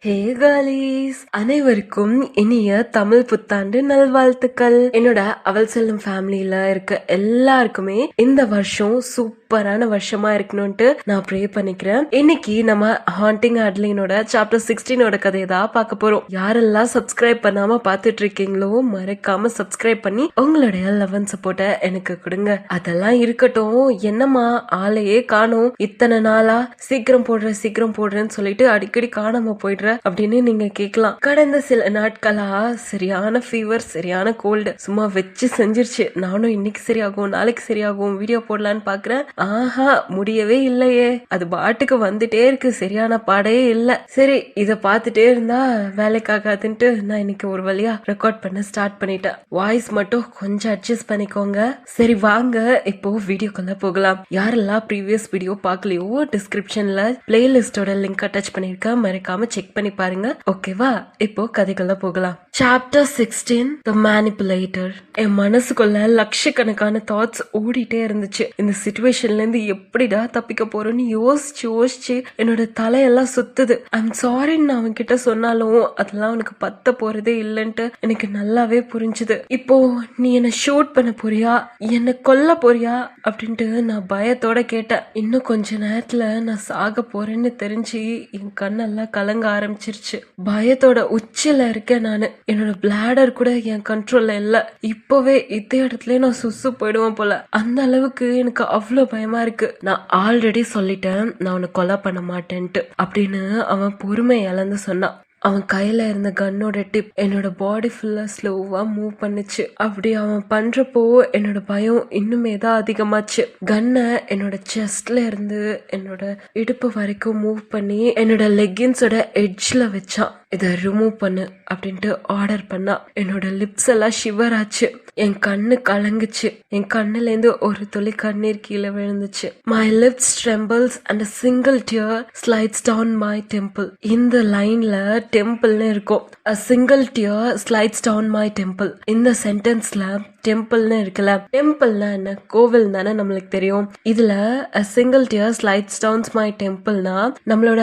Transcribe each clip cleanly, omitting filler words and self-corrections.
ஹே Kallis, அனைவருக்கும் இனிய தமிழ் புத்தாண்டு நல்வாழ்த்துக்கள். என்னோட அவள் செல்லும் ஃபேமிலியில இருக்க எல்லாருக்குமே இந்த வருஷம் சூப்பரான வருஷமா இருக்கணும்ட்டு நான் ப்ரே பண்ணிக்கிறேன். இன்னைக்கு நம்ம ஹாண்டிங் அட்லினோட சாப்டர் 16 கதையை தான் பார்க்க போறோம். யாரெல்லாம் சப்ஸ்கிரைப் பண்ணாம பாத்துட்டு இருக்கீங்களோ மறக்காம சப்ஸ்கிரைப் பண்ணி உங்களுடைய லவ் அண்ட் சப்போர்ட்டை எனக்கு கொடுங்க. அதெல்லாம் இருக்கட்டும், என்னம்மா ஆளையே காணோம், இத்தனை நாளா சீக்கிரம் போடுறேன்னு சொல்லிட்டு அடிக்கடி காணாம போயிடுற அப்படின்னு நீங்க கேட்கலாம். கடந்த சில நாட்களா சரியான ஃபீவர், சரியான கோல்டு சும்மா வச்சு செஞ்சிருச்சு. நானும் இன்னைக்கு சரியாகும் நாளைக்கு சரியாகும் வீடியோ போடலான்னு பாக்குறேன். ஆஹா, முடியவே இல்லையே. அது பாட்டுக்கு வந்துட்டே இருக்கு, சரியான பாடே இல்ல. சரி, இத பாத்துட்டே இருந்தா வேலைக்காகாதுன்ட்டு நான் இன்னைக்கு ஒரு வழியா ரெக்கார்ட் பண்ண ஸ்டார்ட் பண்ணிட்டேன். வாய்ஸ் மட்டும் கொஞ்சம் அட்ஜஸ்ட் பண்ணிக்கோங்க. சரி வாங்க இப்போ வீடியோக்குள்ள போகலாம். யாரெல்லாம் ப்ரீவியஸ் வீடியோ பார்க்கலையோ டிஸ்கிரிப்ஷன்ல பிளேலிஸ்டோட லிங்க் அட்டாச் பண்ணிருக்கேன், மறக்காம செக் பண்ணி பாருங்க. ஓகேவா, இப்போ கதைக்குள்ள போகலாம். சாப்டர் 16 தி மேனிபுலேட்டர். என் மனசுக்குள்ள லட்சக்கணக்கான தாட்ஸ் ஓடிட்டே இருந்துச்சு. இந்த சிச்சுவேஷன்ல இருந்து எப்படிடா தப்பிக்க போறோம்னு யோசிச்சு என்னோட தலையெல்லாம் சுத்துது. ஐம் சாரின்னு நான் அவன் கிட்ட சொன்னாலும் அதெல்லாம் அவனுக்கு பத்த போறதே இல்லைன்ட்டு எனக்கு நல்லாவே புரிஞ்சுது. இப்போ நீ என்ன ஷூட் பண்ண போறியா, என்ன கொல்ல போறியா அப்படின்ட்டு நான் பயத்தோட கேட்டேன். இன்னும் கொஞ்ச நேரத்துல நான் சாக போறேன்னு தெரிஞ்சு என் கண்ணெல்லாம் கலங்க ஆரம்பிச்சிருச்சு. பயத்தோட உச்சில இருக்கேன் நானு. என்னோட பிளாடர் கூட என் கண்ட்ரோல்ல இல்ல. இப்பவே இதே இடத்துல நான் சுசு போயிடுவேன் போல. அந்த அளவுக்கு எனக்கு அவ்வளவு பயமா இருக்கு. நான் ஆல்ரெடி சொல்லிட்டேன் நான் உன்னை கொலை பண்ண மாட்டேன்ட்டு அப்படின்னு அவன் பொறுமை இழந்து சொன்னான். அவன் கையில இருந்த கன்னோட டிப் என்னோட பாடி ஃபுல்லா ஸ்லோவா மூவ் பண்ணுச்சு. அப்படி அவன் பண்றப்போ என்னோட பயம் இன்னுமே தான் அதிகமாச்சு. கன்னை என்னோட செஸ்ட்ல இருந்து என்னோட இடுப்பு வரைக்கும் மூவ் பண்ணி என்னோட லெக்கின்ஸோட எட்ஜ்ல வச்சான். இதை ரிமூவ் பண்ணு அப்படின்ட்டு ஆர்டர் பண்ணா. என்னோட லிப்ஸ் எல்லாம் ஷிவர் ஆச்சு. என் கண்ணு கலங்குச்சு. என் கண்ணுல இருந்து ஒரு துளி கண்ணீர் கீழே விழுந்துச்சு. My lips trembles and a single tear slides down my temple. இந்த லைன்ல டெம்பிள்னு இருக்கும். a single tear slides down my temple. இந்த சென்டென்ஸ்ல டெம்பிள்னு இருக்குல்ல, டெம்பிள்னா என்ன, கோவில் தானே நம்மளுக்கு தெரியும். இதுல a single tear slides down my templeனா நம்மளோட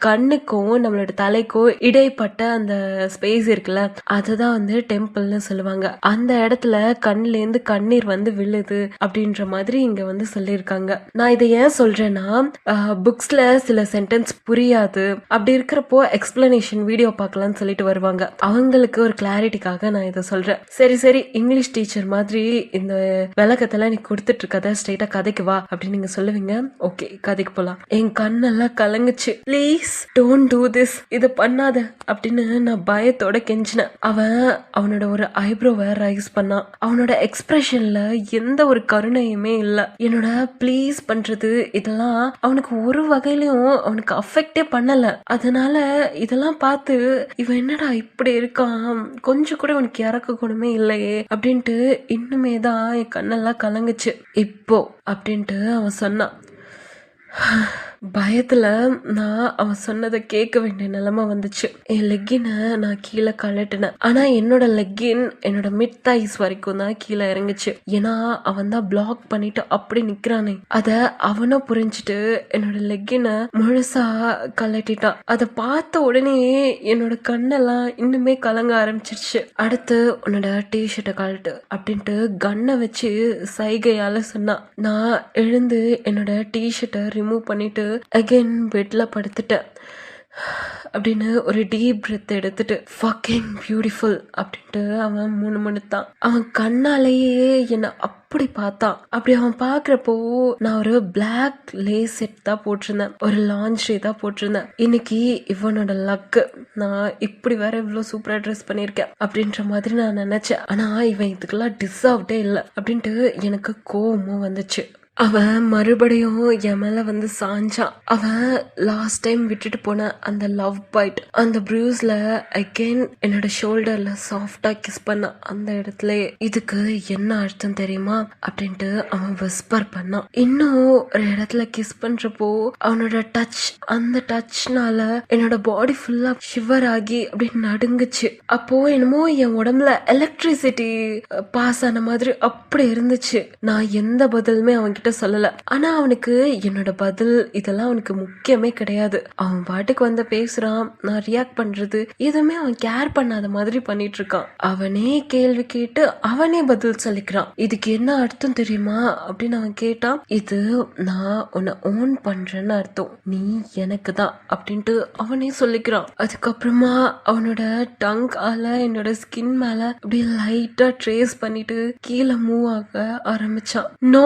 கண்ணுக்கும் நம்மளோட தலைக்கும் இடைப்பட்ட அந்த ஸ்பேஸ் இருக்குல்ல, அதுதான் வந்து டெம்பிள்னு சொல்லுவாங்க. அந்த இடத்துல கண்ணுல இருந்து கண்ணீர் வந்து விழுது அப்படின்ற மாதிரி இங்க வந்து சொல்லியிருக்காங்க. நான் இதை ஏன் சொல்றேன்னா, புக்ஸ்ல சில சென்டென்ஸ் புரியாது, அப்படி இருக்கிறப்போ எக்ஸ்பிளனேஷன் வீடியோ பார்க்கலாம்னு சொல்லிட்டு வருவாங்க. அவங்களுக்கு ஒரு கிளாரிட்டிக்காக நான் இதை சொல்றேன். சரி இங்கிலீஷ் டீச்சர் மாதிரி இந்த விளக்கத்தெல்லாம் நீ கொடுத்துட்டு இருக்கத ஸ்ட்ரெயிட்டா கதைக்கு வா அப்படின்னு நீங்க சொல்லுவீங்க. ஓகே, கதைக்கு போலாம். என் கண்ணெல்லாம் கலங்குச்சு. ப்ளீஸ் டோன்ட் டூ திஸ், இதை பண்ணாத அப்படின்னு நான் பயத்தோட கெஞ்சினேன். அவனோட ஒரு ஐப்ரோவை ரைஸ் பண்ணான். அவனோட எக்ஸ்பிரஷன்ல எந்த ஒரு கருணையுமே இல்ல. என்னோட ப்ளீஸ் பண்றது இதெல்லாம் அவனுக்கு ஒரு வகையிலயும் அவனுக்கு அஃபெக்டே பண்ணல. அதனால இதெல்லாம் பார்த்து இவன் என்னடா இப்படி இருக்கான், கொஞ்சம் கூட அவனுக்கு இறக்க குணமே இல்லையே அப்படின்ட்டு இன்னுமே தான் என் கண்ணெல்லாம் கலங்குச்சு. இப்போ அப்படின்ட்டு அவன் சொன்னான். பயத்துல நான் அவன் சொன்னதை கேட்க வேண்டிய நிலைமை வந்துச்சு. என் லெக்கினை நான் கீழே கழட்டினேன். ஆனா என்னோட லெக்கின் என்னோட மிட் தைஸ் வரைக்கும் தான் கீழே இறங்குச்சு. ஏன்னா அவன் தான் பிளாக் பண்ணிட்டு அப்படி நிக்கிறானே. அத அவனும் புரிஞ்சுட்டு என்னோட லெக்கினை முழுசா கழட்டிட்டான். அதை பார்த்த உடனே என்னோட கண்ணெல்லாம் இன்னுமே கலங்க ஆரம்பிச்சிருச்சு. அடுத்து உன்னோட டிஷர்ட்டை கழட்டு அப்படின்ட்டு கன்னை வச்சு சைகையால சொன்னான். நான் எழுந்து என்னோட டிஷர்ட்டை ரிமூவ் பண்ணிட்டு அகைன் பெட்ல படுத்துட்டேன். அப்படின்னு ஒரு டீப் பிரெத் எடுத்துட்டு ஃபக்கிங் பியூட்டிஃபுல் அப்படின்ட்டு அவன் முணுமுணுத்தான். அவன் கண்ணாலேயே என்ன அப்படி பார்த்தான். அப்படி அவன் பாக்குறப்போ நான் ஒரு பிளாக் லேஸ் செட் தான் போட்டிருந்தேன், ஒரு லான்ச்ரீ தான் போட்டிருந்தேன். இன்னைக்கு இவனோட லக்கு, நான் இப்படி வேற இவ்வளவு சூப்பரா ட்ரெஸ் பண்ணிருக்கேன் அப்படின்ற மாதிரி நான் நினைச்சேன். ஆனா இவன் இதுக்கெல்லாம் டிசர்வ்டே இல்லை அப்படின்ட்டு எனக்கு கோவமும் வந்துச்சு. அவன் மறுபடியும் என் மேல வந்து சாஞ்சான். அவன் லாஸ்ட் டைம் விட்டுட்டு போன அந்த லவ் பைட், அந்த ப்ரூஸ்ல அகைன் என்னோட ஷோல்டர்ல சாஃப்டா கிஸ் பண்ண அந்த இடத்துல இதுக்கு என்ன அர்த்தம் தெரியுமா அப்படின்ட்டு அவன் விஸ்பர் பண்ணான். இன்னும் ஒரு இடத்துல கிஸ் பண்றப்போ அவனோட டச், அந்த டச்னால என்னோட பாடி ஃபுல்லா ஷிவர் ஆகி அப்படி நடுங்குச்சு. அப்போ என்னமோ என் உடம்புல எலக்ட்ரிசிட்டி பாஸ் ஆன மாதிரி அப்படி இருந்துச்சு. நான் எந்த பதிலுமே அவன்கிட்ட அவன்கிட்ட சொல்லல. ஆனா அவனுக்கு என்னோட பதில் இதெல்லாம் அவனுக்கு முக்கியமே கிடையாது. அவன் பாட்டுக்கு வந்து பேசுறான், நான் ரியாக்ட் பண்றது எதுவுமே அவன் கேர் பண்ணாத மாதிரி பண்ணிட்டு இருக்கான். அவனே கேள்வி கேட்டு அவனே பதில் சொல்லிக்கிறான். இதுக்கு என்ன அர்த்தம் தெரியுமா அப்படின்னு அவன் கேட்டான். இது நான் உன்னை ஓன் பண்றேன்னு அர்த்தம், நீ எனக்கு தான் அப்படின்ட்டு அவனே சொல்லிக்கிறான். அதுக்கப்புறமா அவனோட டங்கால என்னோட ஸ்கின் மேல அப்படி லைட்டா ட்ரேஸ் பண்ணிட்டு கீழே மூவ் ஆக ஆரம்பிச்சான். நோ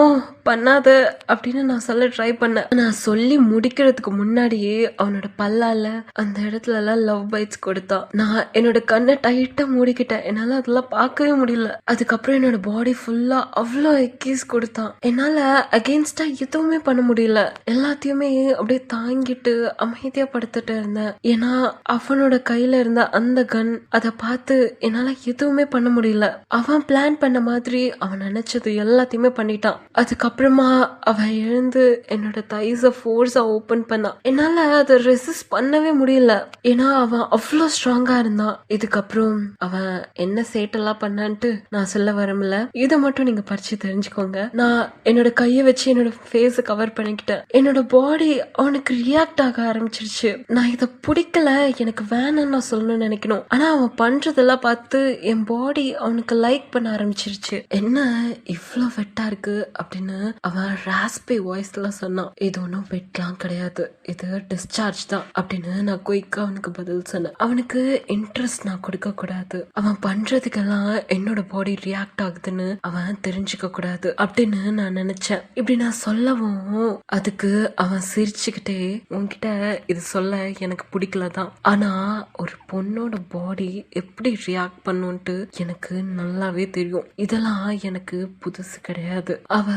பண்ணாத அப்படின்னு நான் சொல்ல ட்ரை பண்ணேன். நான் சொல்லி முடிக்கிறதுக்கு முன்னாடியே அவனோட பல்லால அந்த இடத்துல எல்லாம் லவ் பைட்ஸ் கொடுத்தான். நான் என்னோட கண்ணை டைட்டா மூடிக்கிட்டேன், என்னால அதெல்லாம் பார்க்கவே முடியல. அதுக்கப்புறம் என்னோட பாடி ஃபுல்லா அவ்வளோ எக்கீஸ் கொடுத்தான். என்னால அகெயின்ஸ்டா எதுவுமே பண்ண முடியல. எல்லாத்தையுமே அப்படியே தாங்கிட்டு அமைதியா படுத்துட்டு இருந்தேன். ஏன்னா அவனோட கையில இருந்த அந்த கன் அதை பார்த்து என்னால எதுவுமே பண்ண முடியல. அவன் பிளான் பண்ண மாதிரி அவன் நினைச்சது எல்லாத்தையுமே பண்ணிட்டான். அதுக்கப்புறமா அவன் எழுந்து என்னோட தைஸ ஃபோர்ஸா ஓபன் பண்ணான். என்னால அதை ரெசிஸ்ட் பண்ணவே முடியல, ஏன்னா அவன் அவ்வளோ ஸ்ட்ராங்கா இருந்தான். இதுக்கப்புறம் அவன் என்ன சேட்டெல்லாம் பண்ணான்ட்டு நான் சொல்ல வரமில்ல, இதை மட்டும் நீங்க படிச்சு தெரிஞ்சுக்கோங்க. நான் என்னோட கையை வச்சு என்னோட ஃபேஸ கவர் பண்ணிக்கிட்டேன். என்னோட பாடி அவனுக்கு ரியாக்ட் ஆக ஆரம்பிச்சிருச்சு. நான் இதை பிடிக்கல, எனக்கு வேணும்னு நான் சொல்லணும்னு நினைக்கணும். ஆனா அவன் பண்றதெல்லாம் பார்த்து என் பாடி அவனுக்கு லைக் பண்ண ஆரம்பிச்சிருச்சு. என்ன இவ்வளோ வெட்டா இருக்கு அப்படின்னு அவன் ராஸ்பி வாய்ஸ்ல சொன்னான். இது ஒன்றும் வெட்லாம் கிடையாது, இது டிஸ்சார்ஜ் தான் அப்படின்னு நான் குயிக்கா அவனுக்கு பதில் சொன்னேன். அவனுக்கு இன்ட்ரெஸ்ட் நான் கொடுக்க கூடாது, அவன் பண்றதுக்கெல்லாம் என்னோட பாடி ரியாக்ட் ஆகுதுன்னு அவன் தெரிஞ்சுக்க கூடாது அப்படின்னு நான் நினைச்சேன். இப்படி நான் சொல்லவும் அதுக்கு அவன் சிரிச்சுக்கிட்டே, உன்கிட்ட இது சொல்ல எனக்கு பிடிக்கலதான், ஆனா ஒரு பொண்ணோட பாடி எப்படி ரியாக்ட் பண்ணுன்ட்டு எனக்கு நல்லாவே தெரியும், இதெல்லாம் எனக்கு புதுசு கிடையாது. அவ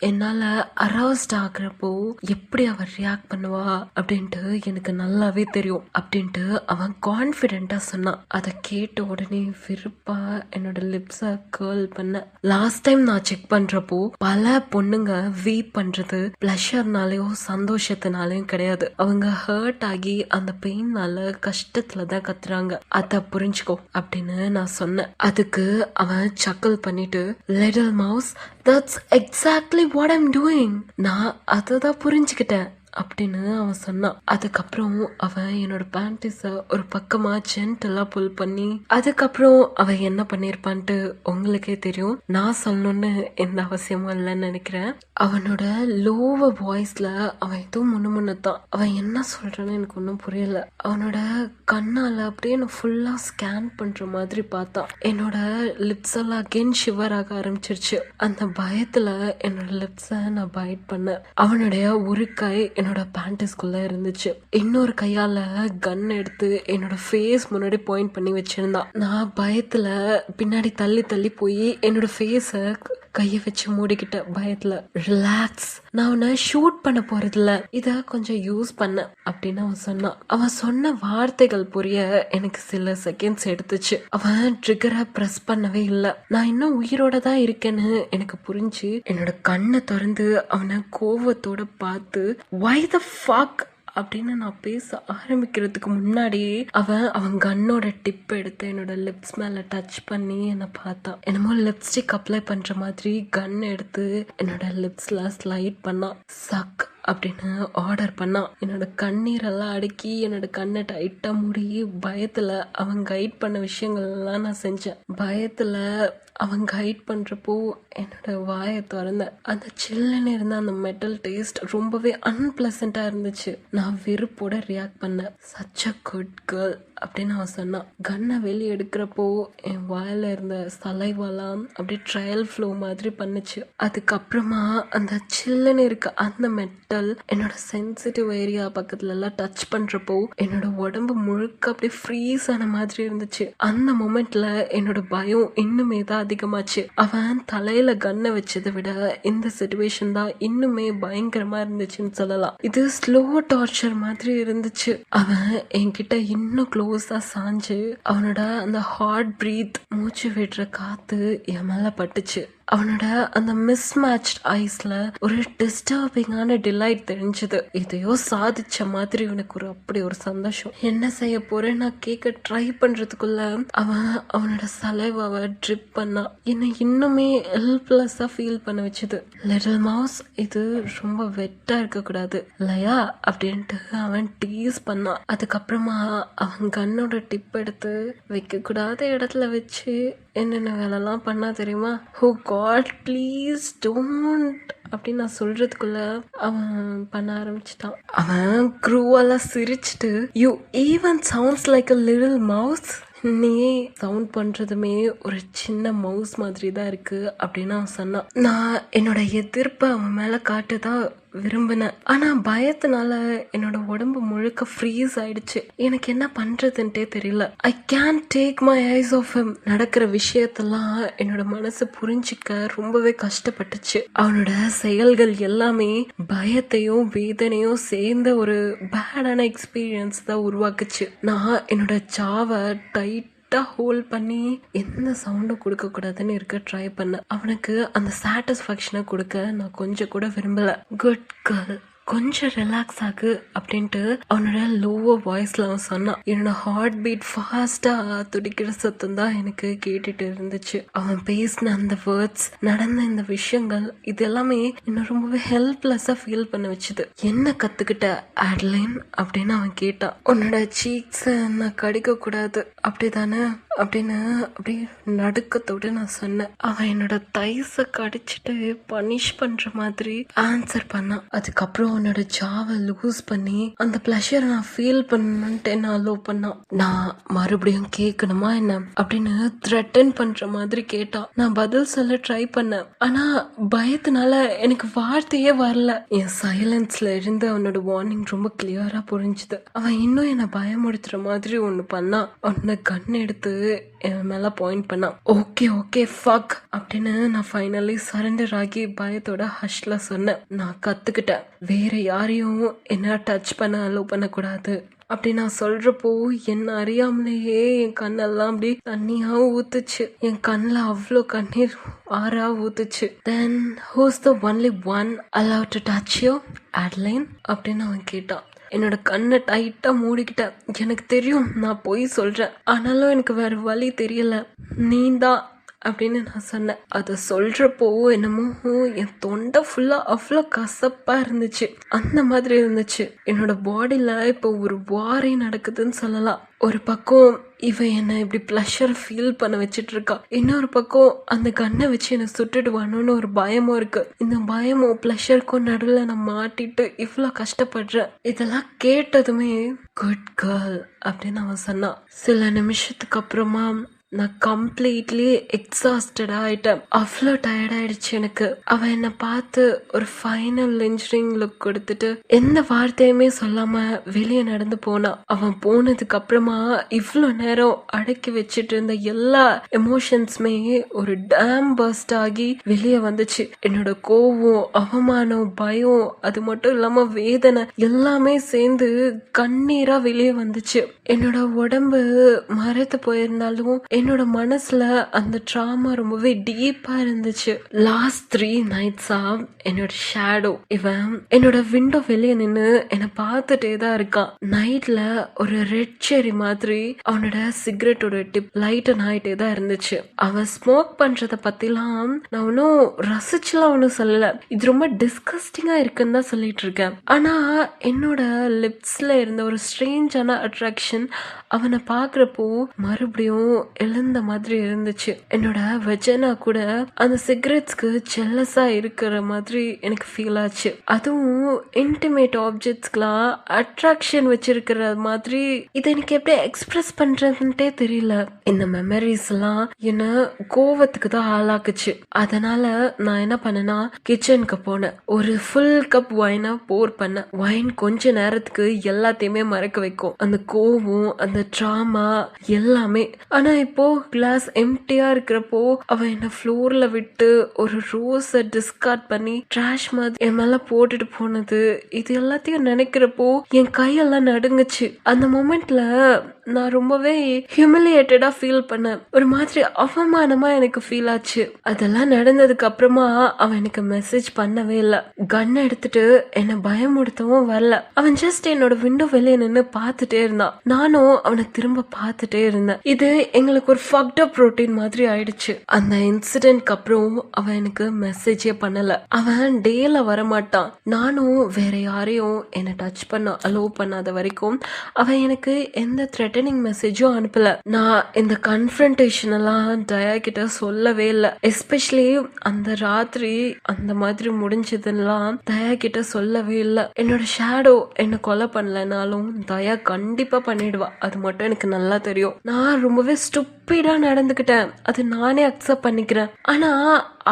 என்னால அரௌஸ்ட் ஆகுறப்போ எப்படி அவ ரியாக்ட் பண்ணுவா அப்படின்ட்டு எனக்கு நல்லாவே தெரியும் அப்படின்ட்டு அவன் கான்பிடென்டா சொன்னான். அதை கேட்ட உடனே விருப்பா என்னோட லிப்ஸ கர்ல் பண்ண. லாஸ்ட் டைம் நான் செக் பண்றப்போ பல பொண்ணுங்க வீப் பண்றது பிளஷர்னாலயும் சந்தோஷத்தினாலயும் கிடையாது, அவங்க ஹர்ட் ஆகி அந்த பெயின்னால கஷ்டத்துலதான் கத்துறாங்க, அத புரிஞ்சுக்கோ அப்படின்னு நான் சொன்னேன். அதுக்கு அவன் சக்கல் பண்ணிட்டு, little mouse, that's exactly what I'm doing, நான் அததான் புரிஞ்சுக்கிட்டேன் அப்படின்னு அவன் சொன்னான். அதுக்கப்புறம் அவன் என்னோட பேண்டிஸ ஒரு பக்கமா ஜென்டலா புல் பண்ணி, அதுக்கப்புறம் அவன் என்ன பண்ணிருப்பான்ட்டு உங்களுக்கே தெரியும், நான் சொல்லணும்னு எந்த அவசியமும் இல்லைன்னு நினைக்கிறேன். அவனோட லோவ வாய்ஸ்ல அவன் ஏதோ முன்னுமுன்னதான், அவன் என்ன சொல்றான்னு எனக்கு ஒன்றும் புரியல. அவனோட கண்ணால அப்படியே நான் ஃபுல்லா ஸ்கேன் பண்ற மாதிரி பார்த்தான். என்னோட லிப்ஸ் எல்லாம் அகெயின் ஷிவர் ஆக ஆரம்பிச்சிருச்சு. அந்த பயத்துல என்னோட லிப்ஸ நான் பைட் பண்ணேன். அவனுடைய ஒரு கை என்னோட பேண்டிஸ்குள்ள இருந்துச்சு, இன்னொரு கையால கன் எடுத்து என்னோட ஃபேஸ் முன்னாடி பாயிண்ட் பண்ணி வச்சிருந்தான். நான் பயத்துல பின்னாடி தள்ளி தள்ளி போய் என்னோட ஃபேஸ கைய வச்சு மூடிக்கிட்ட பயத்துல. ரிலாக்ஸ், நான் உன்னை ஷூட் பண்ண போறதில்ல, இத கொஞ்சம் யூஸ் பண்ண அப்படின்னு அவன் சொன்னான். அவன் சொன்ன வார்த்தைகள் புரிய எனக்கு சில செகண்ட்ஸ் எடுத்துச்சு. அவன் ட்ரிகரை பிரஸ் பண்ணவே இல்லை. நான் இன்னும் உயிரோட தான் இருக்கேன்னு எனக்கு புரிஞ்சு என்னோட கண்ணை திறந்து அவனை கோவத்தோட பார்த்து, why the fuck அப்படின்னு நான் பேச ஆரம்பிக்கிறதுக்கு முன்னாடியே அவன் கன்னோட டிப் எடுத்து என்னோட லிப்ஸ் மேல டச் பண்ணி என்னை பார்த்தான். என்னமோ லிப்ஸ்டிக் அப்ளை பண்ற மாதிரி கன் எடுத்து என்னோட லிப்ஸ்ல ஸ்லைட் பண்ணான். சக் அப்படின்னு ஆர்டர் பண்ணான். என்னோட கண்ணீரெல்லாம் அடக்கி என்னோட கண்ணை டைட்டா மூடி பயத்துல அவன் கைட் பண்ண விஷயங்கள் எல்லாம் நான் செஞ்சேன். பயத்துல அவன் கைட் பண்றப்போ என்னோட வாயை திறந்த அந்த சில்லுன்னு இருந்த அந்த மெட்டல் டேஸ்ட் ரொம்பவே அன்பிளசண்டா இருந்துச்சு. நான் வெறுப்போட ரியாக்ட் பண்ணேன். சச் அ குட் கேர்ள் அப்படின்னு அவன் சொன்னான். கன்னை வெளியே எடுக்கிறப்போ என் வாயில இருந்த சலைவெல்லாம் அப்படியே ட்ரையல் ஃப்ளோ மாதிரி பண்ணுச்சு. அதுக்கப்புறமா அந்த சில்லுன்னு இருக்க அந்த மெட்டல் என்னோட சென்சிட்டிவ் ஏரியா பக்கத்துல எல்லாம் டச் பண்றப்போ என்னோட உடம்பு முழுக்க அப்படியே ஃப்ரீஸ் ஆன மாதிரி இருந்துச்சு. அந்த மொமெண்ட்ல என்னோட பயம் இன்னுமே தான் அதிகமாச்சு. அவன் தலையில கன்னை வச்சதை விட இந்த சிச்சுவேஷன் தான் இன்னுமே பயங்கரமா இருந்துச்சுன்னு சொல்லலாம். இது ஸ்லோ டார்ச்சர் மாதிரி இருந்துச்சு. அவன் என்கிட்ட இன்னும் க்ளோஸ் க்ளோஸா சாஞ்சு அவனோட அந்த ஹார்ட் பிரீத் மூச்சு விடுற காத்து என் மேல பட்டுச்சு. அவனோட அந்த மிஸ்மேட்ச் ஐஸ்ல ஒரு டிஸ்டர்பிங்கான டிலைட் தெரிஞ்சது. எதையோ சாதிச்ச மாதிரி இவனுக்கு அப்படி ஒரு சந்தோஷம். என்ன செய்ய போறேன் நான் கேட்க ட்ரை பண்றதுக்குள்ள அவனோட சலைவாவை ட்ரிப் பண்ணா. என்னை இன்னுமே ஹெல்ப்லெஸ்ஸா ஃபீல் பண்ண வச்சுது. லிட்டில் மவுஸ், இது ரொம்ப வெட்டா இருக்க கூடாது இல்லையா அப்படின்ட்டு அவன் டீஸ் பண்ணான். அதுக்கப்புறமா அவன் கண்ணோட டிப் எடுத்து வைக்க கூடாத இடத்துல வச்சு என்னென்ன வேலைலாம் பண்ணா தெரியுமா? ஓ காட் ப்ளீஸ் டோன்ட் அப்படின்னு நான் சொல்றதுக்குள்ள அவன் பண்ண ஆரம்பிச்சிட்டான். அவன் க்ரூவெல்லாம் சிரிச்சுட்டு, you even sounds like a little mouse, நீ சவுண்ட் பண்றதுமே ஒரு சின்ன மவுஸ் மாதிரி தான் இருக்கு அப்படின்னு அவன் சொன்னான். நான் என்னோட எதிர்ப்பை அவன் மேல காட்டுதான் விரும்பினேன். ஆனா பயத்தினால என்னோட உடம்பு முழுக்க ஃப்ரீஸ் ஆயிடுச்சு. எனக்கு என்ன பண்றதுன்ட்டே தெரியல. I can take my eyes off him. நடக்கிற விஷயத்தெல்லாம் என்னோட மனசு புரிஞ்சிக்க ரொம்பவே கஷ்டப்பட்டுச்சு. அவனோட செயல்கள் எல்லாமே பயத்தையும் வேதனையும் சேர்ந்த ஒரு பேடான எக்ஸ்பீரியன்ஸ் தான் உருவாக்குச்சு. நான் என்னோட சாவை ஹோல்ட் பண்ணி எந்த சவுண்டும் கொடுக்க கூடாதுன்னு இருக்க ட்ரை பண்ண. அவனுக்கு அந்த சாட்டிஸ்ஃபேக்ஷனை கொடுக்க நான் கொஞ்சம் கூட விரும்பல. குட் கேர்ள், கொஞ்சம் ரிலாக்ஸ் ஆகு அப்படின்ட்டு அவனோட லோவர் வாய்ஸ்ல அவன் சொன்னான். என்னோட ஹார்ட் பீட் ஃபாஸ்டா துடிக்கிற சத்தம் தான் எனக்கு கேட்டுட்டு இருந்துச்சு. அவன் பேசின அந்த வேர்ட்ஸ், நடந்த இந்த விஷயங்கள், இது எல்லாமே என்ன ரொம்பவே ஹெல்ப்லெஸ்ஸா ஃபீல் பண்ண வச்சுது. என்ன கத்துக்கிட்ட ஆட்லைன் அப்படின்னு அவன் கேட்டான். உன்னோட சீக்ஸ நான் கடிக்க கூடாது அப்படிதானே அப்படின்னு அப்படி நடுக்கத்தோடு நான் சொன்னேன். அவன் என்னோட தைஸ கடிச்சிட்டு பனிஷ் பண்ற மாதிரி ஆன்சர் பண்ணான். அதுக்கப்புறம் அவனோட ஜாவை லூஸ் பண்ணி அந்த பிளஷரை நான் ஃபீல் பண்ணணும்ட்டு என்ன அலோவ் பண்ணான். நான் மறுபடியும் கேட்கணுமா என்ன அப்படின்னு த்ரெட்டன் பண்ற மாதிரி கேட்டான். நான் பதில் சொல்ல ட்ரை பண்ணேன். ஆனா பயத்தினால எனக்கு வார்த்தையே வரல. என் சைலன்ஸ்ல இருந்து அவனோட வார்னிங் ரொம்ப கிளியரா புரிஞ்சுது. அவன் இன்னும் என்ன பயமுடுத்துற மாதிரி ஒண்ணு பண்ணான். அவனை கண் எடுத்து என் மேல பாயிண்ட் பண்ணான். ஓகே ஓகே ஃபக் அப்படின்னு நான் ஃபைனலி சரண்டர் ஆகி பயத்தோட ஹஷ்ல சொன்னேன். நான் கத்துக்கிட்டேன், வேற யாரையும் என்ன டச் பண்ண அலோவ் பண்ணக்கூடாது அப்படி நான் சொல்றப்போ என்ன அறியாமலேயே என் கண்ணெல்லாம் அப்படி தண்ணியா ஊத்துச்சு. என் கண்ணில் அவ்வளோ கண்ணீர் ஆறா ஊத்துச்சு. Then who's the only one allowed to touch you, Adeline அப்படின்னு அவன் கேட்டான். என்னோட கண்ணை டைட்டா மூடிக்கிட்டேன். எனக்கு தெரியும் நான் போய் சொல்றேன், ஆனாலும் எனக்கு வேற வழி தெரியல, நீதான் அப்படின்னு நான் சொன்னேன். அதை சொல்றப்போ என்னமோ என் தொண்டை ஃபுல்லா அவ்வளோ கசப்பா இருந்துச்சு. அந்த மாதிரி இருந்துச்சு. என்னோட பாடியில இப்போ ஒரு வாரே நடக்குதுன்னு சொல்லலாம். ஒரு பக்கம் இவன் என்ன இப்படி பிளஷர் ஃபீல் பண்ண வச்சிட்டு இருக்கா, இன்னொரு பக்கம் அந்த கண்ணை வச்சு என்னை சுட்டுடுவானோன்னு ஒரு பயமும் இருக்கு. இந்த பயமும் பிளஷருக்கும் நடுவில் நான் மாட்டிட்டு இவ்வளோ கஷ்டப்படுறேன். இதெல்லாம் கேட்டதுமே குட் கேர்ள் அப்படின்னு அவன் சொன்னான். சில நிமிஷத்துக்கு அப்புறமா நான் கம்ப்ளீட்லி எக்ஸாஸ்டட் ஆயிட்டேன். அவ்வளோ டயர்ட் ஆயிடுச்சு எனக்கு. அவன் என்னை பார்த்து ஒரு ஃபைனல் லிஞ்சரிங் லுக் கொடுத்துட்டு எந்த வார்த்தையுமே சொல்லாம வெளியே நடந்து போனான். அவன் போனதுக்கு அப்புறமா இவ்வளோ நேரம் அடக்கி வச்சுட்டு இருந்த எல்லா எமோஷன்ஸுமே ஒரு டேம் பர்ஸ்ட் ஆகி வெளியே வந்துச்சு. என்னோட கோவம், அவமானம், பயம், அது மட்டும் இல்லாம வேதனை எல்லாமே சேர்ந்து கண்ணீரா வெளியே வந்துச்சு. என்னோட உடம்பு மறைத்து போயிருந்தாலும் என்னோட மனசுல அந்த ட்ராமா ரொம்பவே டீப்பா இருந்துச்சு. லாஸ்ட் 3 நைட்ஸா என்னோட ஷேடோ இவன் என்னோட விண்டோ வெளியே நின்று என்னை பார்த்துட்டே தான் இருக்கான். நைட்ல ஒரு ரெட் செரி மாதிரி அவனோட சிகரெட்டோட டிப் லைட்டன் ஆயிட்டே தான் இருந்துச்சு. அவன் ஸ்மோக் பண்றத பத்திலாம் நான் ஒன்னும் ரசிச்சுலாம் ஒன்னும் சொல்லல. இது ரொம்ப டிஸ்கஸ்டிங்கா இருக்குன்னு தான் சொல்லிட்டு இருக்கேன். ஆனா என்னோட லிப்ஸ்ல இருந்த ஒரு ஸ்ட்ரேஞ்சான அட்ராக்ஷன் அவனை பாக்குறப்போ மறுபடியும் எழுந்த மாதிரி இருந்துச்சு. என்னோட வெஜனா கூட அந்த சிகரெட்ஸ்க்கு ஜெல்லஸா இருக்கிற மாதிரி எனக்கு ஃபீல் ஆச்சு. அதுவும் இன்டிமேட் ஆப்ஜெக்ட்ஸ்க்குலாம் அட்ராக்ஷன் வச்சிருக்கிற மாதிரி இதை எனக்கு எப்படி எக்ஸ்பிரஸ் பண்றதுன்ட்டே தெரியல. இந்த மெமரிஸ் எல்லாம் என்ன கோவத்துக்கு தான் ஆளாக்குச்சு. அதனால நான் என்ன பண்ணேன்னா கிச்சனுக்கு போனேன். ஒரு ஃபுல் கப் வைனை போர் பண்ணேன். வைன் கொஞ்ச நேரத்துக்கு எல்லாத்தையுமே மறக்க வைக்கும், அந்த கோவம், அந்த ட்ராமா எல்லாமே. ஆனா இப்போ இருக்கிறப்போ, கிளாஸ் எம்டியா இருக்கிறப்போ அவன் என்ன ஃப்ளோர்ல விட்டு ஒரு ரோஸ டிஸ்கார்ட் பண்ணி ட்ராஷ் மாதிரி என் மேல போட்டுட்டு போனது, இது எல்லாத்தையும் நினைக்கிறப்போ என் கையெல்லாம் நடுங்குச்சு. அந்த மொமெண்ட்ல நான் ரொம்பவே ஹியூமிலியேட்டடா ஃபீல் பண்ணேன். ஒரு மாதிரி அவமானமா எனக்கு ஃபீல் ஆச்சு. அதெல்லாம் நடந்ததுக்கு அப்புறமா அவன் எனக்கு மெசேஜ் பண்ணவே இல்ல. கன் எடுத்துட்டு என்ன பயமுடுத்தவும் வரல. அவன் ஜஸ்ட் என்னோட விண்டோ வெளியே நின்னு பாத்துட்டே இருந்தான். நானும் அவனை திரும்ப பாத்துட்டே இருந்தேன். இது எங்களுக்கு ஒரு ஃபக்ட் அப் ரொட்டீன் மாதிரி ஆயிடுச்சு. அந்த இன்சிடென்ட்க்கு அப்புறம் அவன் எனக்கு மெசேஜே பண்ணல. அவன் டேல வரமாட்டான். நானும் வேற யாரையும் என்ன டச் பண்ண அலோவ் பண்ணாத வரைக்கும் அவன் எனக்கு எந்த த்ரெட்டனிங் மெசேஜும் அனுப்பல. நான் இந்த கன்ஃபரன்டேஷன் எல்லாம் டயா கிட்ட சொல்லவே இல்லை. எஸ்பெஷலி அந்த ராத்திரி அந்த மாதிரி முடிஞ்சதெல்லாம் தயா கிட்ட சொல்லவே இல்லை. என்னோட ஷேடோ என்ன கொலை பண்ணலனாலும் தயா கண்டிப்பா பண்ணிடுவா. அது மட்டும் எனக்கு நல்லா தெரியும். நான் ரொம்பவே ஸ்டூப்பிடா நடந்துக்கிட்டேன். அது நானே அக்செப்ட் பண்ணிக்கிறேன். ஆனா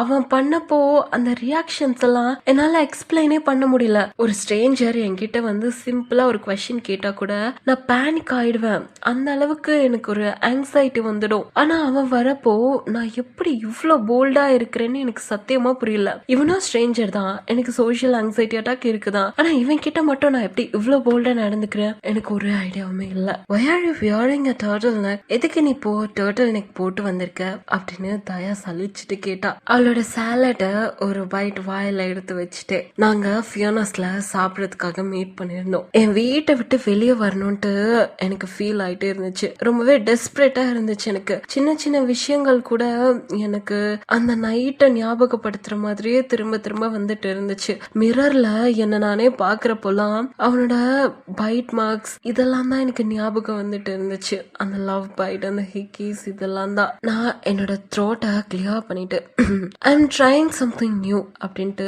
அவன் பண்ணப்போ அந்த ரியாக்ஷன்ஸ் எல்லாம் என்னால எக்ஸ்பிளைனே பண்ண முடியல. ஒரு ஸ்ட்ரேஞ்சர் என்கிட்ட வந்து சிம்பிளா ஒரு கொஸ்டின் கேட்டா கூட நான் பேனிக் ஆயிடுவேன். அந்த அளவுக்கு எனக்கு ஒரு ஆங்ஸைட்டி வந்துடும். ஆனா அவன் வரப்போ நான் எப்படி இவ்வளவு போல்டா இருக்கிறேன்னு எனக்கு சத்தியமா புரியல. இவனும் ஸ்ட்ரேஞ்சர் தான், எனக்கு சோஷியல் ஆங்ஸைட்டி அட்டாக் இருக்குதான். ஆனா இவன் கிட்ட மட்டும் நான் எப்படி இவ்வளவு போல்டா நடந்துக்கிறேன் எனக்கு ஒரு ஐடியாவுமே இல்ல. Why are you wearing a turtleneck? எதுக்கு நீ இப்போ டர்ட்டில் நெக் போட்டு வந்திருக்க அப்படின்னு தயா சலிச்சுட்டு கேட்டா. அவளோட சாலட ஒரு பைட் வாயில எடுத்து வச்சுட்டு நாங்க ஃபியோனஸ்ல சாப்பிடறதுக்காக மீட் பண்ணிருந்தோம். என் வீட்டை விட்டு வெளியே வரணும்ட்டு எனக்கு ஃபீல் ஆயிட்டே இருந்துச்சு. ரொம்பவே டெஸ்பரேட்டா இருந்துச்சு. எனக்கு சின்ன சின்ன விஷயங்கள் கூட எனக்கு அந்த நைட்டை ஞாபகப்படுத்துற மாதிரியே திரும்ப திரும்ப வந்துட்டு இருந்துச்சு. மிரர்ல என்ன நானே பாக்குறப்போலாம் அவனோட பைட் மார்க்ஸ் இதெல்லாம் தான் எனக்கு ஞாபகம் வந்துட்டு இருந்துச்சு. அந்த லவ் பைட், அந்த ஹிக்கீஸ், இதெல்லாம் தான். நான் என்னோட த்ரோட்டை கிளியர் பண்ணிட்டு I am trying something new அப்படின்ட்டு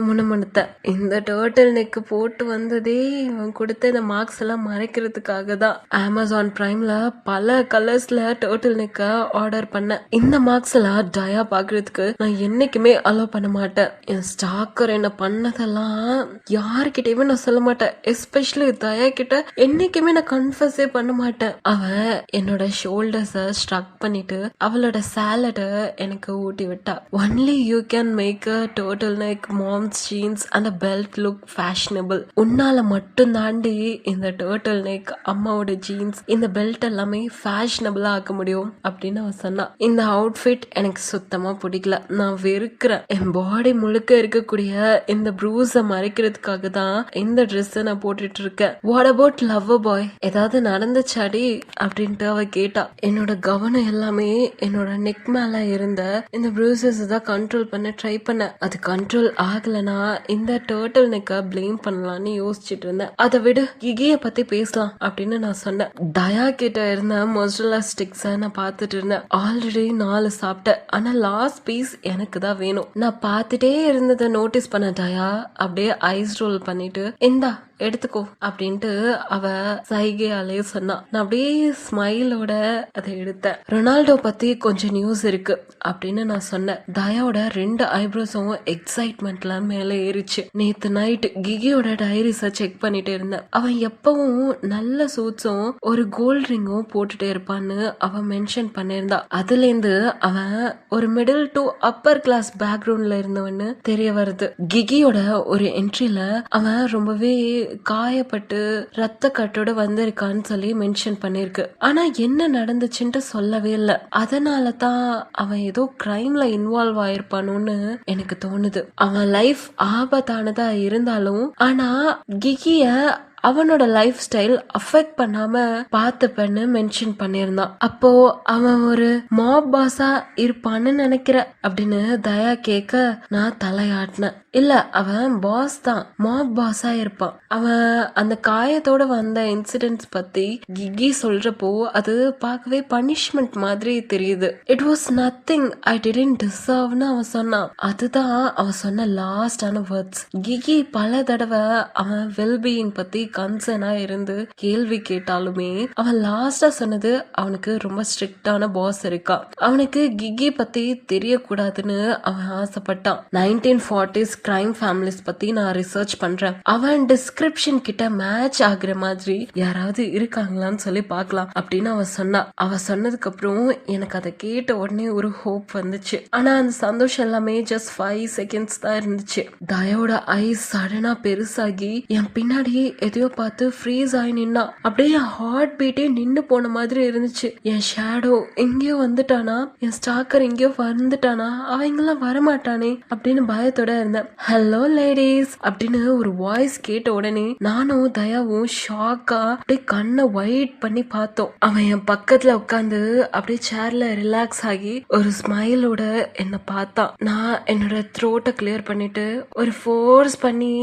முணுமுணுத்தேன். இந்த டர்ட்டில் நெக் போட்டு வந்ததே இவன் கொடுத்த இந்த மார்க்ஸ் எல்லாம் மறைக்கிறதுக்காக தான். அமேசான் பிரைம்ல பல கலர்ஸ்ல டர்ட்டில் நெக்க ஆர்டர் பண்ணேன். இந்த மார்க்ஸ் எல்லாம் டயா பாக்குறதுக்கு நான் என்னைக்குமே அலோவ் பண்ண மாட்டேன். என் ஸ்டாக்கர் என்ன பண்ணதெல்லாம் யாருக்கிட்டயுமே நான் சொல்ல மாட்டேன். எஸ்பெஷலி தயா கிட்ட என்னைக்குமே நான் கன்ஃபஸே பண்ண மாட்டேன். அவன் என்னோட ஷோல்டர்ஸ ஸ்ட்ரக் பண்ணிட்டு அவளோட சாலட எனக்கு ஊட்டி விட்டா. Only you can make a turtleneck, mom's jeans and a belt look fashionable. உன்னால மட்டும் தாண்டி இந்த turtleneck, அம்மாவோட ஜீன்ஸ், இந்த பெல்ட் எல்லாமே ஃபேஷனபிளா ஆக்க முடியும் அப்படின்னு அவன் சொன்னா. இந்த அவுட்ஃபிட் எனக்கு சுத்தமா பிடிக்கல. நான் வெறுக்கிறேன். என் பாடி முழுக்க இருக்கக்கூடிய இந்த ப்ரூஸ மறைக்கிறதுக்காக தான் இந்த ட்ரெஸ் நான் போட்டுட்டு இருக்கேன். வாட் அபவுட் லவ்வர் பாய்? ஏதாவது நடந்துச்சாடி அப்படின்ட்டு அவ கேட்டா. என்னோட கவனம் எல்லாமே என்னோட நெக் மேல இருந்த இந்த ப்ரூசஸ் தான் கண்ட்ரோல் பண்ண ட்ரை பண்ண. அது கண்ட்ரோல் ஆகலனா இந்த டர்ட்டில் நெக்க பிளேம் பண்ணலாம்னு யோசிச்சுட்டு இருந்தேன். அதை விட கிகிய பத்தி பேசலாம் அப்படின்னு நான் சொன்னேன். தயா கிட்ட இருந்த மொசரல்லா ஸ்டிக்ஸ நான் பாத்துட்டு இருந்தேன். ஆல்ரெடி 4 சாப்பிட்டேன். ஆனா லாஸ்ட் பீஸ் எனக்கு தான் வேணும். நான் பாத்துட்டே இருந்ததை நோட்டீஸ் பண்ண தயா அப்படியே ஐஸ் ரோல் பண்ணிட்டு இந்தா எடுத்துக்கோ அப்படின்ட்டு அவ சைகையாலே சொன்னா. நான் அப்படியே ஸ்மைலோட அதை எடுத்தேன். ரொனால்டோ பத்தி கொஞ்சம் நியூஸ் இருக்கு அப்படின்னு நான் சொன்னேன். தயாவோட 2 ஐப்ரோஸும் எக்ஸைட்மெண்ட்ல மேல ஏறிச்சு. நேத்து நைட் கிகியோட டைரிஸ செக் பண்ணிட்டு இருந்தேன். அவன் எப்பவும் நல்ல சூட்ஸும் ஒரு கோல்ட் ரிங்கும் போட்டுட்டே இருப்பான்னு அவன் மென்ஷன் பண்ணிருந்தா. அதுல இருந்து அவன் ஒரு மிடில் டு அப்பர் கிளாஸ் பேக்ரவுண்ட்ல இருந்தவன்னு தெரிய வருது. கிகியோட ஒரு என்ட்ரில அவன் ரொம்பவே காயப்பட்டு ரத்த கட்டோட வந்திருக்கான்னு சொல்லி மென்ஷன் பண்ணிருக்கு. ஆனா என்ன நடந்துச்சுன்ட்டு சொல்லவே இல்லை. அதனால தான் அவன் ஏதோ கிரைம்ல இன்வால்வ் ஆயிருப்பானோன்னு எனக்கு தோணுது. அவன் லைஃப் ஆபத்தானதா இருந்தாலும் ஆனா கிகிய அவனோட லைஃப் ஸ்டைல் அஃபெக்ட் பண்ணாம பார்த்துப்பேன்னு மென்ஷன் பண்ணியிருந்தான். அப்போ அவன் ஒரு மாப் பாஸா இருப்பான்னு நினைக்கிற அப்படின்னு தயா கேட்க நான் தலையாட்டினேன். இல்ல, அவன் பாஸ் தான், மாப் பாஸா இருப்பான். அவன் அந்த காயத்தோட வந்த இன்சிடென்ட்ஸ் பத்தி கிகி சொல்றப்போ அது பார்க்கவே பனிஷ்மெண்ட் மாதிரி தெரியுது. It was nothing I didn't டிசர்வ்னு அவன் சொன்னான். அதுதான் அவன் சொன்ன லாஸ்டான வேர்ட்ஸ். கிகி பல தடவை அவன் வெல்பீயிங் பத்தி கன்சர்னா இருந்து கேள்வி கேட்டாலுமே அவன் லாஸ்டா சொன்னது அவனுக்கு ரொம்ப ஸ்ட்ரிக்டான பாஸ் இருக்கா, அவனுக்கு கிகி பத்தி தெரியக்கூடாதுன்னு அவன் ஆசைப்பட்டான். 1940s கிரைம் ஃபேமிலிஸ் பத்தி நான் ரிசர்ச் பண்றேன், அவன் டிஸ்கிரிப்ஷன் கிட்ட மேட்ச் ஆகுற மாதிரி யாராவது இருக்காங்களான்னு சொல்லி பார்க்கலாம் அப்படின்னு அவன் சொன்னா. அவ சொன்னதுக்கு அப்புறம் எனக்கு அதை கேட்ட உடனே ஒரு ஹோப் வந்துச்சு. ஆனா அந்த சந்தோஷம் எல்லாமே ஜஸ்ட் 5 செகண்ட்ஸ் தான் இருந்துச்சு. தயாவோட ஐஸ் சடனா பெருசாகி என் பின்னாடி எதையோ பார்த்து ஃப்ரீஸ் ஆகி நின்னா. அப்படியே ஹார்ட் பீட்டே நின்னு போன மாதிரி இருந்துச்சு. என் ஷேடோ எங்கேயோ வந்துட்டானா, என் ஸ்டாக்கர் எங்கேயோ வந்துட்டானா, அவங்கெல்லாம் வரமாட்டானே அப்படின்னு பயத்தோட இருந்தேன். ஹலோ லேடிஸ் அப்படின்னு ஒரு வாய்ஸ் கேட்ட உடனே நானும் தயாவும் ஷாக்கா அப்படியே கண்ணை ஒயிட் பண்ணி பார்த்தோம். அவன் என் பக்கத்துல உட்காந்து அப்படியே சேர்ல ரிலாக்ஸ் ஆகி ஒரு ஸ்மைலோட என்ன பார்த்தான். நான் என்னோட த்ரோட்டை கிளியர் பண்ணிட்டு ஒரு ஃபோர்ஸ் பண்ணி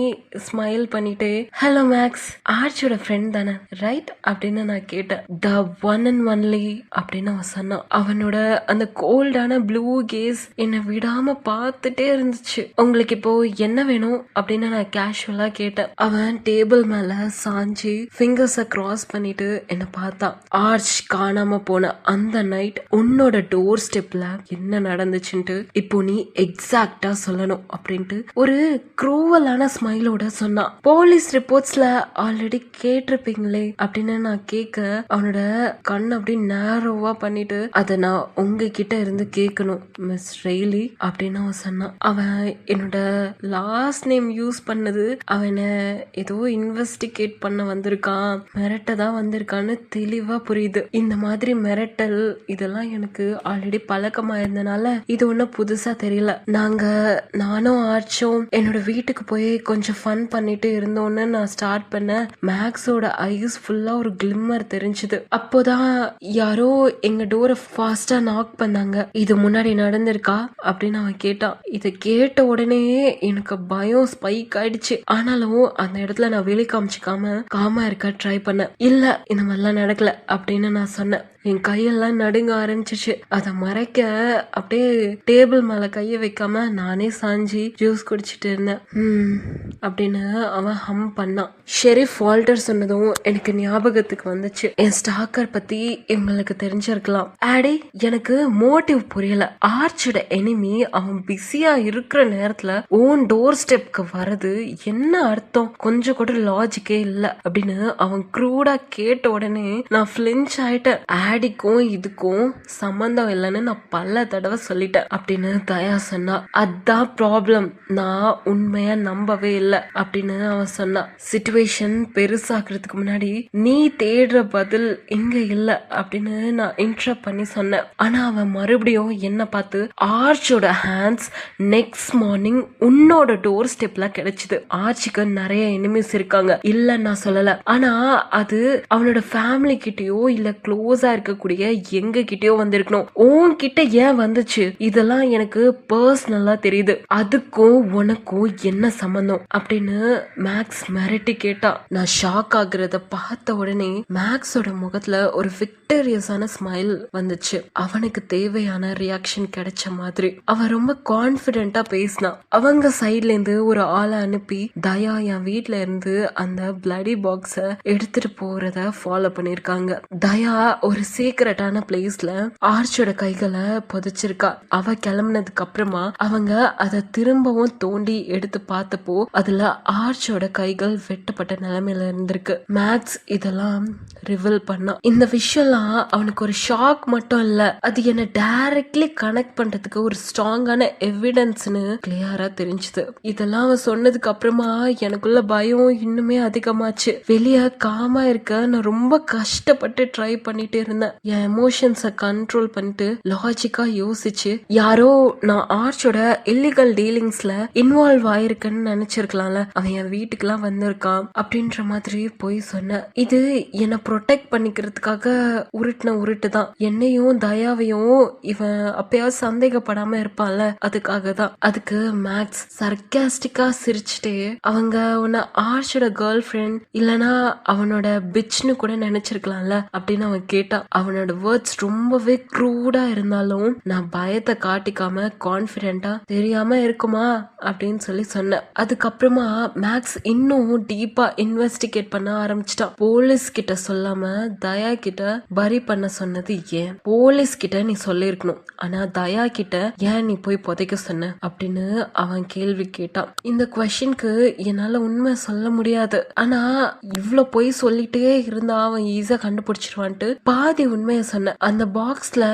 ஸ்மைல் பண்ணிட்டு, ஹலோ மேக்ஸ், ஆர்ச்சியோட ஃப்ரெண்ட் தானே ரைட் அப்படின்னு நான் கேட்டேன். த ஒன் அண்ட் ஒன்லி அப்படின்னு அவன் சொன்னான். அவனோட அந்த கோல்டான ப்ளூ கேஸ் என்னை விடாம பார்த்துட்டே இருந்துச்சு. உங்களுக்கு இப்போ என்ன வேணும் அப்படின்னு நான் கேஷுவலா கேட்டேன். அவன் டேபிள் மேல சாஞ்சி ஃபிங்கர்ஸ கிராஸ் பண்ணிட்டு என்ன பார்த்தான். ஆர்ச் காணாம போன அந்த நைட் உன்னோட டோர் ஸ்டெப்ல என்ன நடந்துச்சுன்ட்டு இப்போ நீ எக்ஸாக்டா சொல்லணும் அப்படின்ட்டு ஒரு க்ரூவலான ஸ்மைலோட சொன்னான். போலீஸ் ரிப்போர்ட்ஸ்ல ஆல்ரெடி கேட்டிருப்பீங்களே அப்படின்னு நான் கேட்க அவனோட கண் அப்படி நேரோவா பண்ணிட்டு அதை நான் உங்ககிட்ட இருந்து கேட்கணும் மிஸ் ரெய்லி அப்படின்னு அவன் சொன்னான். அவன் என்னோட லாஸ்ட் நேம் யூஸ் பண்ணது அவனை ஏதோ இன்வெஸ்டிகேட் பண்ண வந்திருக்கான், மிரட்ட தான் வந்திருக்கான்னு தெளிவா புரியுது. இந்த மாதிரி மிரட்டல் இதெல்லாம் எனக்கு ஆல்ரெடி பழக்கமா இருந்தனால இது ஒன்னும் புதுசா தெரியல. நானும் ஆர்ச்சும் என்னோட வீட்டுக்கு போய் கொஞ்சம் ஃபன் பண்ணிட்டு இருந்தோன்னு நான் ஸ்டார்ட் பண்ண மேக்ஸோட ஐஸ் ஃபுல்லா ஒரு கிளிம்மர் தெரிஞ்சுது. அப்போதான் யாரோ எங்க டோரை ஃபாஸ்டா நாக் பண்ணாங்க. இது முன்னாடி நடந்திருக்கா அப்படின்னு அவன் கேட்டான். இதை கேட்ட உடனே எனக்கு பயம் ஸ்பைக் ஆயிடுச்சு. ஆனாலும் அந்த இடத்துல நான் வெளி காமிச்சிக்காம காமா இருக்க ட்ரை பண்ணேன். இல்ல இந்த மாதிரிலாம் நடக்கல அப்படின்னு நான் சொன்னேன். என் கையெல்லாம் நடுங்க ஆரம்பிச்சிச்சு. அதை மறைக்க அப்படியே டேபிள் மேல கைய வைக்காம நானே சாஞ்சி ஜூஸ் குடிச்சிட்டு இருந்தேன். அப்படின்னு அவன் ஹம் பண்ணான். ஷெரீஃப் வால்டர் சொன்னதும் எனக்கு ஞாபகத்துக்கு வந்துச்சு. என் ஸ்டாக்கர் பத்தி இவங்களுக்கு தெரிஞ்சிருக்கலாம். ஆடி எனக்கு மோட்டிவ் புரியல. ஆர்ச்சோட எனிமி அவன் பிஸியா இருக்கிற நேரத்துல ஓன் டோர் ஸ்டெப்க்கு வர்றது என்ன அர்த்தம், கொஞ்சம் கூட லாஜிக்கே இல்ல அப்படின்னு அவன் க்ரூடா கேட்ட உடனே நான் ஃபிளின்ச் ஆயிட்டேன். ஆடிக்கும் இதுக்கும் சம்பந்தம் இல்லைன்னு நான் பல தடவை சொல்லிட்டேன் அப்படின்னு தயா சொன்னா. அதான் ப்ராப்ளம், நான் உண்மையா நம்பவே இல்லை அப்படின்னு அவன் சொன்னா. சிச்சுவேஷன் பெருசாக்குறதுக்கு முன்னாடி நீ தேடுற பதில் இங்க இல்ல அப்படின்னு நான் இன்டரப்ட் பண்ணி சொன்னேன். ஆனா அவன் மறுபடியும் என்ன பார்த்து ஆர்ச்சோட ஹேண்ட்ஸ் நெக்ஸ்ட் மார்னிங் உன்னோட டோர் ஸ்டெப்ல கிடைச்சது. ஆர்ச்சுக்கு நிறைய எனிமிஸ் இருக்காங்க இல்ல நான் சொல்லல. ஆனா அது அவனோட ஃபேமிலி கிட்டயோ இல்ல க்ளோஸா இருக்கக்கூடிய எங்க கிட்டயோ வந்திருக்கணும். உன்கிட்ட ஏன் வந்துச்சு இதெல்லாம் எனக்கு பர்சனலா தெரியுது. அதுக்கும் உனக்கும் என்ன சம்பந்தம் அப்படின்னு மேக்ஸ் மிரட்டி கேட்டா. நான் ஷாக் ஆகுறத பார்த்த உடனே மேக்ஸோட முகத்துல ஒரு விக்டோரியஸான ஸ்மைல் வந்துச்சு. அவனுக்கு தேவையான ரியாக்ஷன் கிடைச்ச மாதிரி அவன் ரொம்ப கான்பிடென்டா பேசினான். அவங்க சைட்ல இருந்து ஒரு ஆளை அனுப்பி தயா என் வீட்ல இருந்து அந்த பிளடி பாக்ஸ எடுத்துட்டு போறத ஃபாலோ பண்ணிருக்காங்க. தயா ஒரு சீக்ரெட்டான பிளேஸ்ல ஆர்ச்சோட கைகளை புதைச்சிருக்கா. அவ கிளம்புனதுக்கு அப்புறமா அவங்க அதை திரும்பவும் தோண்டி எடுத்து பார்த்தப்போ அதுல ஆர்ச்சோட கைகள் வெட்டப்பட்ட நிலைமையில இருந்திருக்கு. மேக்ஸ் இதெல்லாம் ரிவீல் பண்ணா. இந்த விஷயம்லாம் அவனுக்கு ஒரு ஷாக் மட்டும் இல்ல, அது என்ன டைரக்ட்லி கனெக்ட் பண்றதுக்கு ஒரு ஸ்ட்ராங்கான எவிடன்ஸ்னு கிளியரா தெரிஞ்சுது. இதெல்லாம் அவன் சொன்னதுக்கு அப்புறமா எனக்குள்ள பயம் இன்னுமே அதிகமாச்சு. வெளியே காமா இருக்க நான் ரொம்ப கஷ்டப்பட்டு ட்ரை பண்ணிட்டு இருந்தேன். என் எமோஷன்ஸை கண்ட்ரோல் பண்ணிட்டு லாஜிக்கா யோசிச்சு யாரோ நான் ஆர்ச்சோட இல்லீகல் டீலிங்ஸ்ல இன்வால்வ் ஆயிருக்கேன்னு நினைச்சிருக்கலாம்ல, அவன் என் வீட்டுக்குலாம் வந்திருக்கான் அப்படின்ற மாதிரி போய் சொன்னேன். இது என்னை ப்ரொடெக்ட் பண்ணிக்கிறதுக்காக உருட்டுன உருட்டு தான். என்னையும் தயாவையும் இவன் அப்பயாவது சந்தேகப்படாம இருப்பான்ல, அதுக்காக தான். அதுக்கு மேக்ஸ் சர்க்காஸ்டிக்கா சிரிச்சுட்டே அவங்க உன்னை ஆர்ச்சோட கேர்ள் ஃப்ரெண்ட் இல்லனா அவனோட பிச்னு கூட நினைச்சிருக்கலாம்ல அப்படின்னு அவன் கேட்டான். அவனோட வேர்ட்ஸ் ரொம்பவே க்ரூடா இருந்தாலும் நான் பயத்தை காட்டிக்காம கான்பிடென்டா தெரியாம இருக்குமா அப்படின்னு சொல்லி சொன்னேன். அதுக்கப்புறமா மேக்ஸ் இன்னும் டீப்பா இன்வெஸ்டிகேட் பண்ண ஆரம்பிச்சிட்டான். போலீஸ் கிட்ட சொல்லாம தயா கிட்ட பரி பண்ண சொன்னது ஏன்? போலீஸ் கிட்ட நீ சொல்லிருக்கணும், ஆனா தயா கிட்ட ஏன் நீ போய் புதைக்க சொன்ன அப்படின்னு அவன் கேள்வி கேட்டான். இந்த கொஸ்டினுக்கு என்னால உண்மை சொல்ல முடியாது, ஆனா இவ்ளோ போய் சொல்லிட்டே இருந்தா அவன் ஈஸியா கண்டுபிடிச்சிருவான்ட்டு பாதி உண்மைய சொன்ன. அந்த பாக்ஸ்ல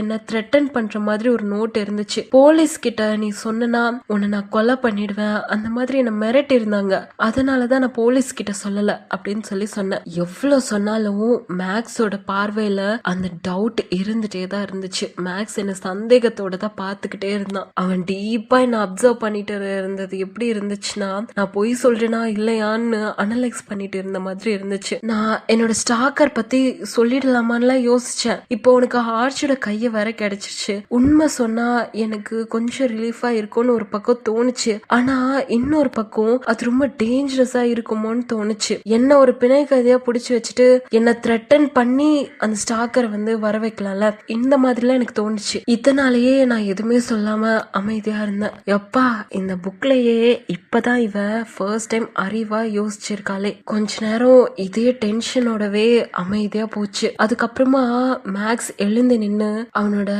என்ன த்ரெட்டன் பண்ற மாதிரி ஒரு நோட் இருந்துச்சு. போலீஸ் கிட்ட நீ சொன்னா உன்னை நான் கொலை பண்ணிடுவேன் அந்த மாதிரி என்ன மிரட்டி இருந்தாங்க, அதனாலதான் நான் போலீஸ் கிட்ட சொல்லல அப்படின்னு சொல்லி சொன்னேன். எவ்வளவு சொன்னாலும் மேக்ஸோட பார்வையில அந்த டவுட் இருந்துட்டே தான் இருந்துச்சு. மேக்ஸ் என்ன சந்தேகத்தோட தான் பாத்துக்கிட்டே இருந்தான். அவன் டீப்பா என்ன அப்சர்வ் பண்ணிட்டு இருந்தது எப்படி இருந்துச்சுன்னா, நான் பொய் சொல்றேனா இல்லையான்னு அனலைஸ் பண்ணிட்டு இருந்த மாதிரி இருந்துச்சு. நான் என்னோட ஸ்டாக்கர் பத்தி சொல்லிடலாமான்லாம் யோசிச்சேன். இப்போ உனக்கு ஆர்ச்சோட கைய வேற கிடைச்சிருச்சு, உண்மை சொன்னா எனக்கு கொஞ்சம் ரிலீஃபா இருக்கும்னு ஒரு பக்கம் தோணுச்சு. ஆனா இன்னொரு பக்கம் அது ரொம்ப டேஞ்சரஸா இருக்குமோன்னு தோணுச்சு. என்ன ஒரு பிணை கைதியா புடிச்சு வச்சுட்டு என்ன த்ரெட்டன் பண்ணி அந்த ஸ்டாக்கரை வர வைக்கலாம்ல, இந்த மாதிரிலாம் எனக்கு தோணுச்சு. இதனாலேயே நான் எதுவுமே சொல்லாம அமைதியா இருந்தேன். எப்பா இந்த புக்லயே இப்பதான் இவ ஃபர்ஸ்ட் டைம் அறிவா யோசிச்சிருக்காளே. கொஞ்ச நேரம் இதே டென்ஷனோடவே அமைதியா போச்சு. அதுக்கப்புறமா மேக்ஸ் எழுந்து நின்னு அவனோட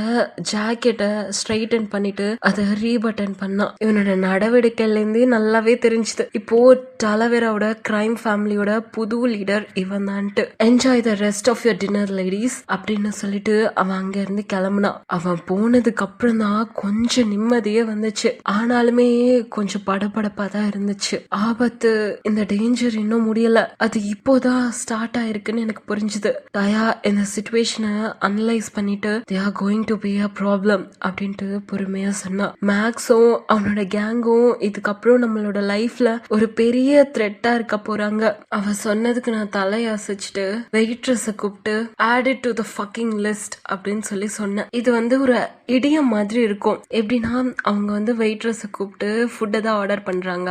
ஜாக்கெட்டை ஸ்ட்ரைட்டன் பண்ணிட்டு அதை ரீபட்டன் பண்ணான். இவனோட நடவடிக்கையில இருந்து நல்லாவே தெரிஞ்சுது இப்போ டலவேராவோட கிரைம் ஃபேமிலியோட புது லீடர் இவன் தான்ட்டு. Enjoy the rest of your dinner ladies அப்படின்னு சொல்லிட்டு அவன் அங்க இருந்து கிளம்புனான். அவன் போனதுக்கு அப்புறம் தான் கொஞ்சம் நிம்மதியே வந்துச்சு. ஆனாலுமே கொஞ்சம் படபடப்பா தான் இருந்துச்சு. ஆபத்து, இந்த டேஞ்சர் இன்னும் முடியல, அது இப்போதான் ஸ்டார்ட் ஆயிருக்குன்னு எனக்கு புரிஞ்சுது. தயா இந்த சிச்சுவேஷனை அனலைஸ் பண்ணிட்டு they are going to be a problem அப்படின்ட்டு பொறுமையா சொன்னான். மேக்ஸும் அவனோட கேங்கும் இதுக்கப்புறம் நம்மளோட லைஃப்ல ஒரு பெரிய த்ரெட்டா இருக்க போறாங்க. அவ சொன்னதுக்கு நான் தலையாசிச்சுட்டு வெயிட்ரஸ கூப்பிட்டு add it to the fucking list அப்படின்னு சொல்லி சொன்னேன். இது ஒரு இடியம் மாதிரி இருக்கும். எப்படின்னா அவங்க வெயிட்ரஸ கூப்பிட்டு ஃபுட்டை தான் ஆர்டர் பண்றாங்க,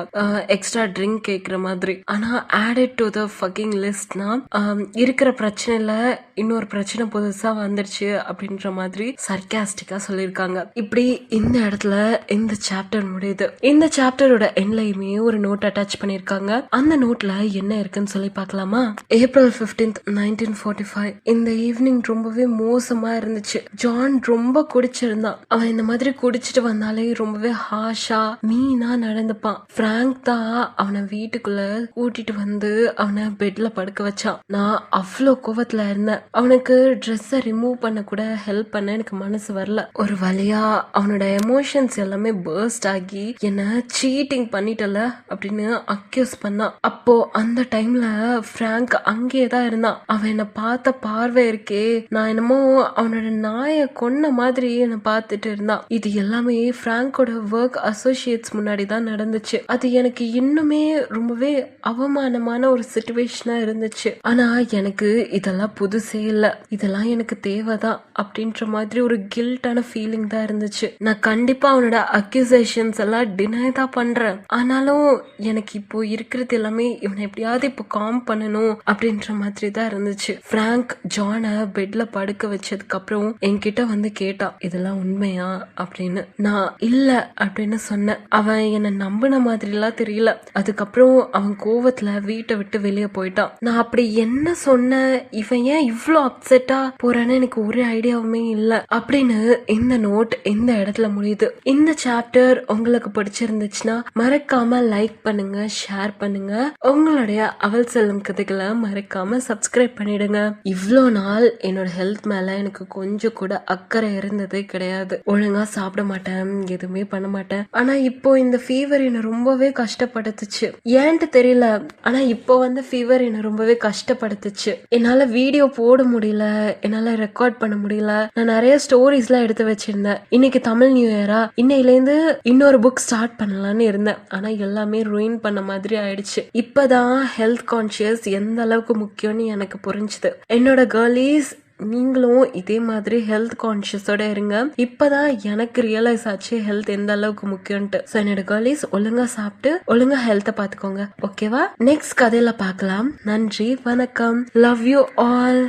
எக்ஸ்ட்ரா ட்ரிங்க் கேக்குற மாதிரி. ஆனா add it to the fucking listனா இருக்கிற பிரச்சனைல இன்னொரு பிரச்சனை புதுசா வந்துருச்சு அப்படின்ற மாதிரி சர்க்காஸ்டிக்கா சொல்லிருக்காங்க. இப்படி இந்த இடத்துல இந்த சாப்டர் முடியுது. இந்த சாப்டரோட எண்ட்லயுமே ஒரு நோட் அட்டாச் பண்ணிருக்காங்க. அந்த நோட்ல என்ன இருக்குன்னு சொல்லி பார்க்கலாமா? April 15th 1945 இந்த ஈவினிங் ரொம்பவே மோசமா இருந்துச்சு. ஜான் ரொம்ப குடிச்சிருந்தான். அவன் இந்த மாதிரி குடிச்சிட்டு வந்தாலே ரொம்பவே ஹாஷா மீனா நடந்துப்பான். பிராங்க் தான் அவனை வீட்டுக்குள்ள கூட்டிட்டு வந்து அவனை பெட்ல படுக்க வச்சான். நான் அவ்வளோ கோவத்துல இருந்தேன். அவனுக்கு ட்ரெஸ்ஸை ரிமூவ் பண்ண கூட ஹெல்ப் பண்ண எனக்கு மனசு வரல. ஒரு வழியா அவனோட எமோஷன்ஸ் எல்லாமே பர்ஸ்ட் ஆகி என்ன சீட்டிங் பண்ணிட்டல அப்படின்னு அக்யூஸ் பண்ணான். அப்போ அந்த டைம்ல பிராங்க் அங்கேதான் இருந்தான். அவன் என்ன பார்த்த பார்வை இருக்கே, நான் என்னமோ அவனோட நாயை கொன்ன மாதிரி என்ன பார்த்துட்டு இருந்தான். இது எல்லாமே பிராங்கோட ஒர்க் அசோசியேட்ஸ் முன்னாடி தான் நடந்துச்சு. அது எனக்கு இன்னுமே ரொம்பவே அவமானமான ஒரு சிச்சுவேஷனா இருந்துச்சு. ஆனா எனக்கு இதெல்லாம் புதுசே இல்ல, இதெல்லாம் எனக்கு தேவைதான் அப்படின்ற மாதிரி ஒரு கில்ட்டான ஃபீலிங் தான் இருந்துச்சு. நான் கண்டிப்பா அவனோட அக்யூசேஷன்ஸ் எல்லாம் டினை தான் பண்றேன். ஆனாலும் எனக்கு இப்போ இருக்கிறது எல்லாமே இவனை எப்படியாவது இப்போ காம் பண்ணணும் அப்படின்ற மாதிரி தான் இருந்துச்சு. பிராங்க் ஜானை பெட்ல படுக்க வச்சதுக்கு அப்புறம் என்கிட்ட கேட்டான், இதெல்லாம் உண்மையா அப்படின்னு. நான் இல்ல அப்படின்னு சொன்னேன். அவன் என்ன நம்பின மாதிரி எல்லாம் தெரியல. அதுக்கப்புறம் அவன் கோவத்துல வீட்டை விட்டு வெளியே போயிட்டான். நான் அப்படி என்ன சொன்னேன், இவன் ஏன் இவ்ளோ அப்செட்டா போறான்னு எனக்கு ஒரு ஐடியாவுமே இல்ல அப்படின்னு இந்த நோட் இந்த இடத்துல முடியுது. இந்த சாப்டர் உங்களுக்கு பிடிச்சிருந்துச்சுன்னா மறக்காம லைக் பண்ணுங்க, ஷேர் பண்ணுங்க. உங்களுடைய அவள் செல்லும் கதைகளை மறக்காம சப்ஸ்கிரைப் பண்ணிடுங்க. இவ்ளோ நாள் என்னோட ஹெல்த் மேல எனக்கு கொஞ்சம் கூட அக்கறை இருந்ததே கிடையாது. ஒழுங்கா சாப்பிட மாட்டேன், எதுவுமே பண்ண மாட்டேன். ஆனா இப்போ இந்த ஃபீவர் என்ன ரொம்பவே கஷ்டப்படுத்துச்சு. ஏன்ட்டு தெரியல, ஆனா இப்போ ஃபீவர் என்ன ரொம்பவே கஷ்டப்படுத்துச்சு. என்னால வீடியோ போட முடியல, என்னால ரெக்கார்ட் பண்ண முடியல. நான் நிறைய ஸ்டோரிஸ் எல்லாம் எடுத்து வச்சிருந்தேன். இன்னைக்கு தமிழ் நியூ இயரா, இன்னையில இருந்து இன்னொரு புக் ஸ்டார்ட் பண்ணலாம்னு இருந்தேன். ஆனா எல்லாமே ரூயின் பண்ண மாதிரி ஆயிடுச்சு. இப்பதான் ஹெல்த் கான்சியஸ் எந்த அளவுக்கு முக்கியம்னு எனக்கு புரிஞ்சுது. என்னோட கேர்ளிஸ், நீங்களும் இதே மாதிரி ஹெல்த் கான்சியஸோட இருங்க. இப்பதான் எனக்கு ரியலைஸ் ஆச்சு ஹெல்த் எந்த அளவுக்கு முக்கியம்ட்டு. சோ என்னோட கேர்ளிஸ், ஒழுங்கா சாப்பிட்டு ஒழுங்கா ஹெல்த்த பாத்துக்கோங்க. ஓகேவா? நெக்ஸ்ட் கதையில பார்க்கலாம். நன்றி, வணக்கம். Love you all.